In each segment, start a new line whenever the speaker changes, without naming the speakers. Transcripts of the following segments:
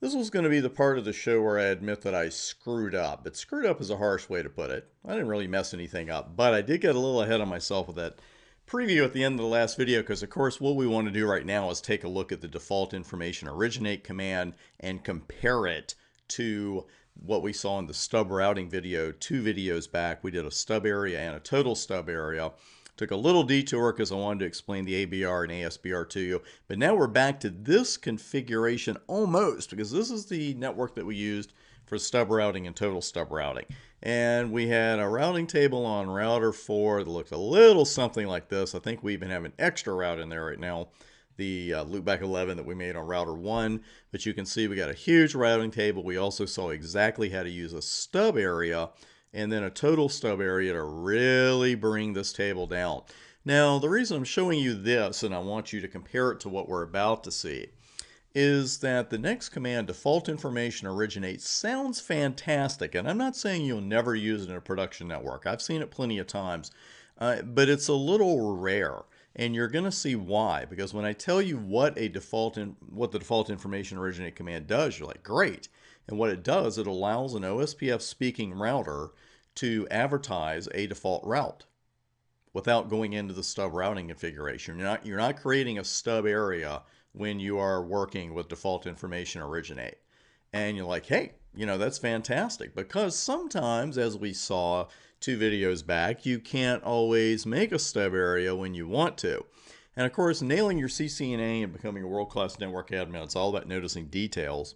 This was going to be the part of the show where I admit that I screwed up, but screwed up is a harsh way to put it. I didn't really mess anything up, but I did get a little ahead of myself with that preview at the end of the last video because, of course, what we want to do right now is take a look at the default information originate command and compare it to what we saw in the stub routing video 2 videos back. We did a stub area and a total stub area. Took a little detour because I wanted to explain the ABR and ASBR to you. But now we're back to this configuration almost, because this is the network that we used for stub routing and total stub routing. And we had a routing table on router 4 that looked a little something like this. I think we even have an extra route in there right now, the loopback 11 that we made on router 1. But you can see we got a huge routing table. We also saw exactly how to use a stub area and then a total stub area to really bring this table down. Now, the reason I'm showing you this, and I want you to compare it to what we're about to see, is that the next command, default information originate, sounds fantastic. And I'm not saying you'll never use it in a production network. I've seen it plenty of times, but it's a little rare. And you're going to see why, because when I tell you what the default information originate command does, you're like, great. And what it does, it allows an OSPF speaking router to advertise a default route without going into the stub routing configuration. You're not creating a stub area when you are working with default information originate. And you're like, hey, that's fantastic, because sometimes, as we saw 2 videos back, you can't always make a stub area when you want to. And of course, nailing your CCNA and becoming a world-class network admin, it's all about noticing details.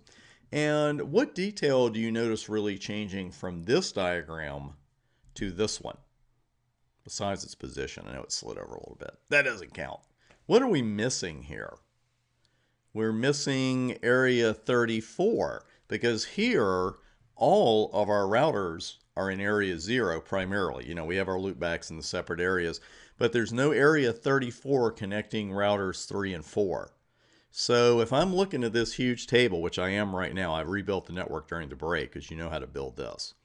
And what detail do you notice really changing from this diagram to this one? Besides its position, I know it slid over a little bit. That doesn't count. What are we missing here? We're missing area 34, because here all of our routers are in area 0 primarily. We have our loopbacks in the separate areas, but there's no area 34 connecting routers 3 and 4. So if I'm looking at this huge table, which I am right now, I rebuilt the network during the break because you know how to build this.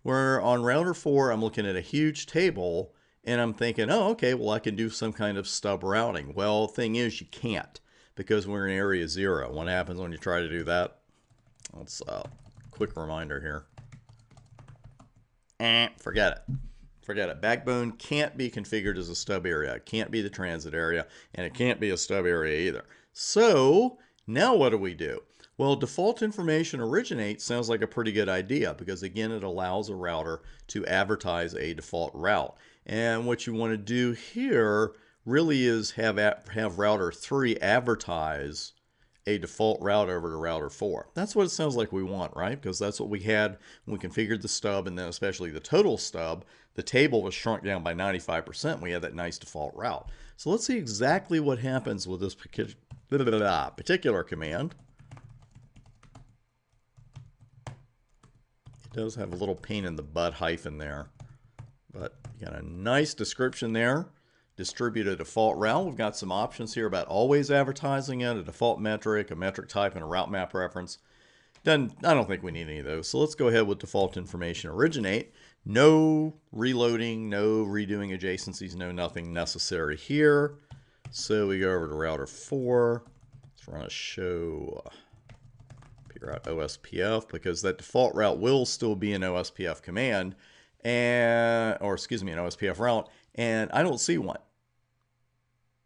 Where on router 4, I'm looking at a huge table and I'm thinking, oh, okay, well, I can do some kind of stub routing. Well, the thing is, you can't, because we're in area 0. What happens when you try to do that? Let's quick reminder here. Forget it. Forget it. Backbone can't be configured as a stub area. It can't be the transit area, and it can't be a stub area either. So now what do? Well, default information originate sounds like a pretty good idea, because again, it allows a router to advertise a default route. And what you want to do here really is have router 3 advertise a default route over to router 4. That's what it sounds like we want, right? Because that's what we had when we configured the stub, and then especially the total stub. The table was shrunk down by 95%. We had that nice default route. So let's see exactly what happens with this particular command. It does have a little pain in the butt hyphen there, but you got a nice description there. Distribute a default route. We've got some options here about always advertising it, a default metric, a metric type, and a route map reference. I don't think we need any of those. So let's go ahead with default information originate. No reloading, no redoing adjacencies, no nothing necessary here. So we go over to router 4. Let's run a show route OSPF, because that default route will still be an OSPF command, an OSPF route, and I don't see one.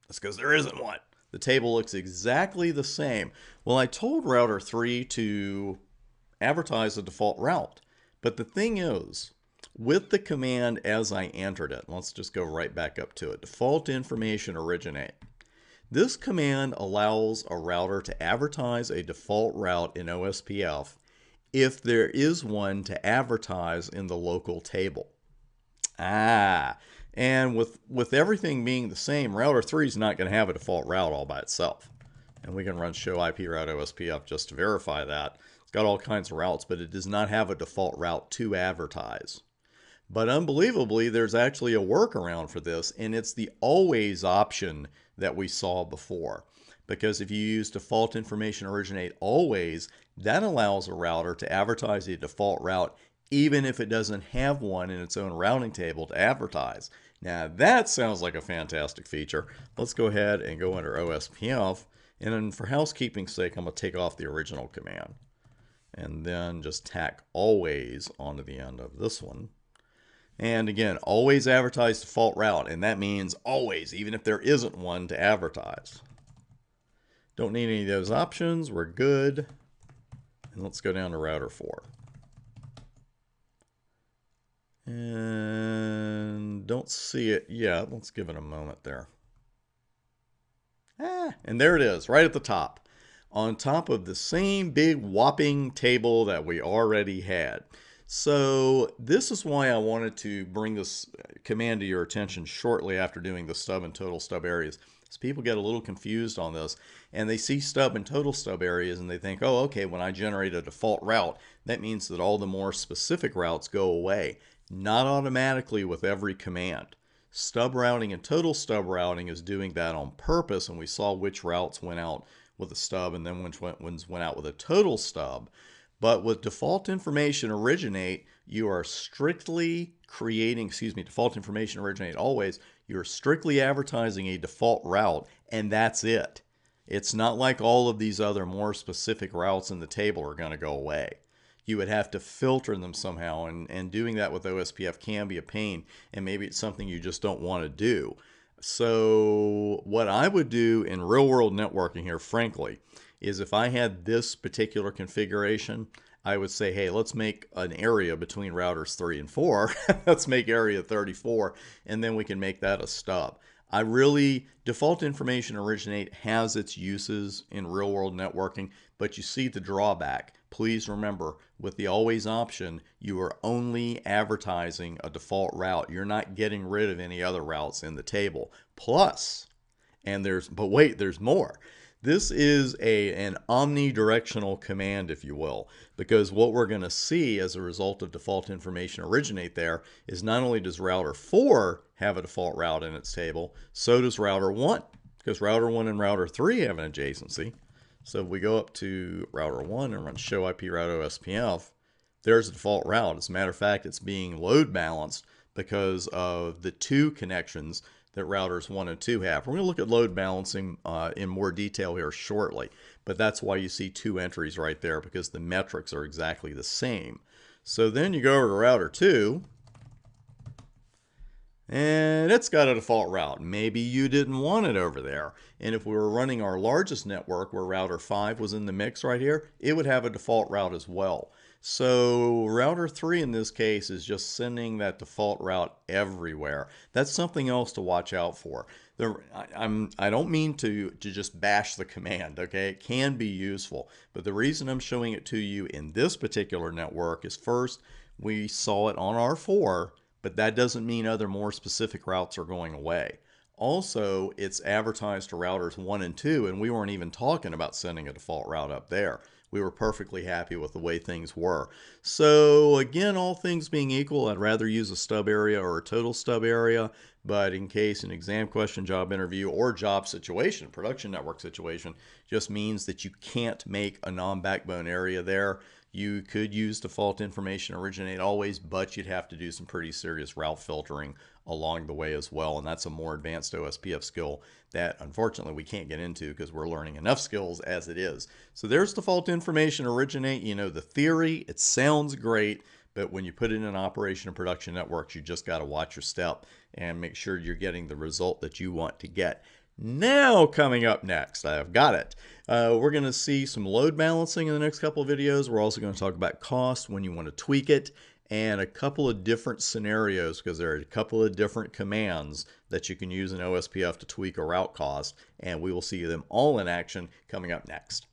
That's because there isn't one. The table looks exactly the same. Well, I told router 3 to advertise a default route, but the thing is, with the command as I entered it, let's just go right back up to it. Default information originate. This command allows a router to advertise a default route in OSPF if there is one to advertise in the local table. And with everything being the same, router 3 is not going to have a default route all by itself. And we can run show IP route OSPF just to verify that. It's got all kinds of routes, but it does not have a default route to advertise. But unbelievably, there's actually a workaround for this, and it's the always option that we saw before. Because if you use default information originate always, that allows a router to advertise a default route even if it doesn't have one in its own routing table to advertise. Now that sounds like a fantastic feature. Let's go ahead and go under OSPF And then for housekeeping's sake, I'm going to take off the original command and then just tack always onto the end of this one. And again, always advertise default route, and that means always, even if there isn't one to advertise. Don't need any of those options. We're good. And let's go down to router 4. And don't see it yet. Let's give it a moment there. And there it is, right at the top. On top of the same big whopping table that we already had. So this is why I wanted to bring this command to your attention shortly after doing the stub and total stub areas. So people get a little confused on this, and they see stub and total stub areas and they think, oh, okay, when I generate a default route, that means that all the more specific routes go away. Not automatically with every command. Stub routing and total stub routing is doing that on purpose, and we saw which routes went out with a stub and then which ones went out with a total stub. But with default information originate, you are strictly creating, default information originate always, you're strictly advertising a default route, and that's it. It's not like all of these other more specific routes in the table are going to go away. You would have to filter them somehow, and doing that with OSPF can be a pain, and maybe it's something you just don't want to do. So what I would do in real-world networking here, frankly, is if I had this particular configuration, I would say, hey, let's make an area between routers 3 and 4. Let's make area 34, and then we can make that a stub. Default information originate has its uses in real-world networking, but you see the drawback. Please remember, with the always option, you are only advertising a default route. You're not getting rid of any other routes in the table. Plus, but wait, there's more. This is an omnidirectional command, if you will, because what we're going to see as a result of default information originate there is not only does router 4 have a default route in its table, so does router 1, because router 1 and router 3 have an adjacency. So if we go up to router 1 and run show IP route OSPF, there's a default route. As a matter of fact, it's being load balanced because of the 2 connections that routers 1 and 2 have. We're going to look at load balancing in more detail here shortly, but that's why you see 2 entries right there, because the metrics are exactly the same. So then you go over to router 2, and it's got a default route. Maybe you didn't want it over there. And if we were running our largest network where router 5 was in the mix right here, it would have a default route as well. So router 3 in this case is just sending that default route everywhere. That's something else to watch out for. I don't mean to just bash the command, okay? It can be useful, but the reason I'm showing it to you in this particular network is, first, we saw it on R4, but that doesn't mean other more specific routes are going away. Also, it's advertised to routers 1 and 2, and we weren't even talking about sending a default route up there. We were perfectly happy with the way things were. So again, all things being equal, I'd rather use a stub area or a total stub area, but in case an exam question, job interview, or job situation, production network situation, just means that you can't make a non-backbone area there. You could use default information originate always, but you'd have to do some pretty serious route filtering along the way as well, and that's a more advanced OSPF skill that unfortunately we can't get into because we're learning enough skills as it is. So there's default information originate. You know the theory, it sounds great, but when you put it in operation and production networks, you just got to watch your step and make sure you're getting the result that you want to get. Now, coming up next, I've got it. We're going to see some load balancing in the next couple of videos. We're also going to talk about cost when you want to tweak it, and a couple of different scenarios, because there are a couple of different commands that you can use in OSPF to tweak a route cost, and we will see them all in action coming up next.